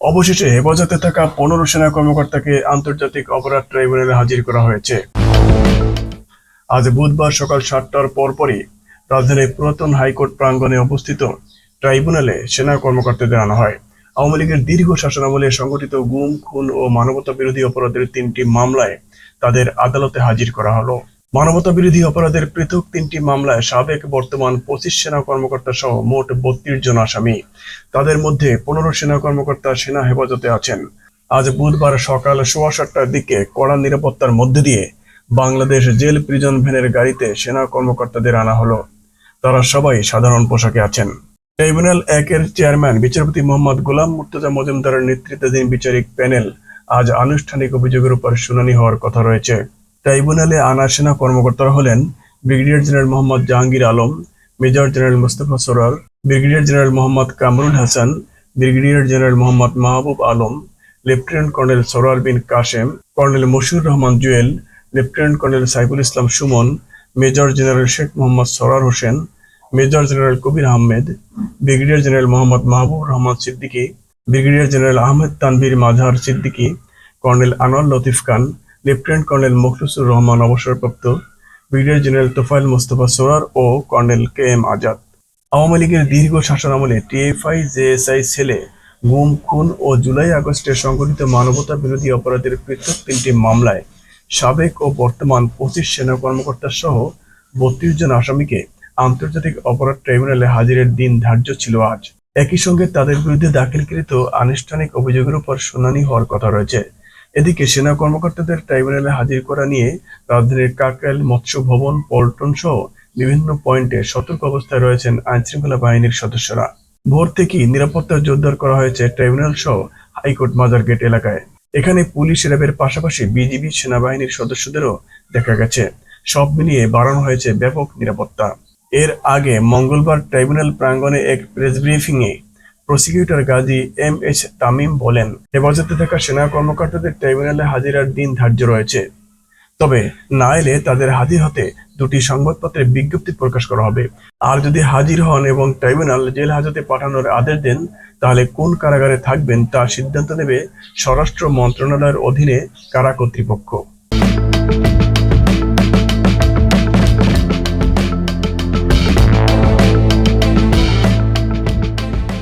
অবশেষে হেফাজতে থাকা 15 সেনা কর্মকর্তাকে আন্তর্জাতিক অপরাধ ট্রাইব্যুনালে হাজির করা হয়েছে। আজ বুধবার সকাল 7টার পরপরই রাজধানীর পুরাতন হাইকোর্ট প্রাঙ্গণে অবস্থিত ট্রাইব্যুনালে সেনা কর্মকর্তাদের আনা হয়। আওয়ামী লীগের দীর্ঘ শাসনামলে সংগঠিত গুম, খুন ও মানবতা বিরোধী অপরাধের 3টি মামলায় তাদের আদালতে হাজির করা হলো। মানবতা বিরোধী অপরাধের পৃথক 3টি মামলায় সাবেক বর্তমান 25 সেনা কর্মকর্তা সহ মোট 32 জন আসামি। তাদের মধ্যে 15 সেনা কর্মকর্তা সেনা হেফাজতে আছেন। আজ বুধবার সকাল 7:15টার দিকে কড়া নিরাপত্তার মধ্যে দিয়ে বাংলাদেশ জেল প্রিজন ভ্যানের গাড়িতে সেনা কর্মকর্তাদের আনা হলো। তারা সবাই সাধারণ পোশাকে আছেন। ট্রাইব্যুনাল 1-এর চেয়ারম্যান বিচারপতি মোহাম্মদ গোলাম মুর্তজা মজুমদারের নেতৃত্বাধীন বিচারিক প্যানেল আজ আনুষ্ঠানিক অভিযোগের উপর শুনানি হওয়ার কথা রয়েছে। ট্রাইব্যুনালে আনা সেনা কর্মকর্তারা হলেন brigadier general Mohammad Jahangir Alam, major general Mostafa Sarwar, brigadier general Mohammad Kamrul Hasan, brigadier general Mohammad Mahbub Alam, lieutenant colonel Sarwar Bin Kashem, colonel Mashiur Rahman Jewel, lieutenant colonel Saiful Islam Sumon, major general Sheikh Mohammad Sarwar Hossain, major general Kabir Ahmed, brigadier general Mohammad Mahbub Rahman Siddiqui, brigadier general Ahmed Tanvir Mazhar Siddiqui, colonel Anwar Latif Khan, lieutenant colonel Mukhlisur Rahman অবসরপ্রাপ্ত, ব্রিগেডিয়ার জেনারেল তোফায়েল মোস্তফা সরোয়ার ও কর্নেল KM আজাদ। আওয়ামী লীগের দীর্ঘ শাসনামলে টিএফআই জেএসআই সেলে গুম, খুন ও জুলাই-আগস্টে সংঘটিত মানবতা বিরোধী অপরাধের পৃথক 3টি মামলায় সাবেক ও বর্তমান 25 সেনা কর্মকর্তা সহ 32 জন আসামিকে আন্তর্জাতিক অপরাধ ট্রাইব্যুনালে হাজিরের দিন ধার্য ছিল আজ। একই সঙ্গে তাদের বিরুদ্ধে দাখিলকৃত আনুষ্ঠানিক অভিযোগের উপর শুনানি হওয়ার কথা রয়েছে। এদিকে সেনা কর্মকর্তাদের ট্রাইব্যুনালে হাজির করা নিয়ে রাজধানীর কাকরাইল, মৎস্য ভবন, পল্টন সহ বিভিন্ন পয়েন্টে সতর্ক অবস্থায় রয়েছেন আইনশৃঙ্খলা বাহিনীর সদস্যরা। ভোর থেকেই নিরাপত্তা জোরদার করা হয়েছে ট্রাইব্যুনাল সহ হাইকোর্ট মাজার গেট এলাকায়। এখানে পুলিশ, র্যাবের পাশাপাশি বিজিবি, সেনাবাহিনীর সদস্যদেরও দেখা গেছে। সব মিলিয়ে বাড়ানো হয়েছে ব্যাপক নিরাপত্তা। এর আগে মঙ্গলবার ট্রাইব্যুনাল প্রাঙ্গণে এক প্রেস ব্রিফিংয়ে প্রসিকিউটর গাজী MH তামিম বলেন, হেফাজতে থাকা সেনা কর্মকর্তাদের ট্রাইব্যুনালে হাজিরার দিন ধার্য রয়েছে। তবে না এলে তাদের হাজির হতে 2টি সংবাদপত্রে বিজ্ঞপ্তি প্রকাশ করা হবে। আর যদি হাজির হন এবং ট্রাইব্যুনাল জেল হাজতে পাঠানোর আদেশ দেন, তাহলে কোন কারাগারে থাকবেন তা সিদ্ধান্ত নেবে স্বরাষ্ট্র মন্ত্রণালয়ের অধীনে কারা কর্তৃপক্ষ।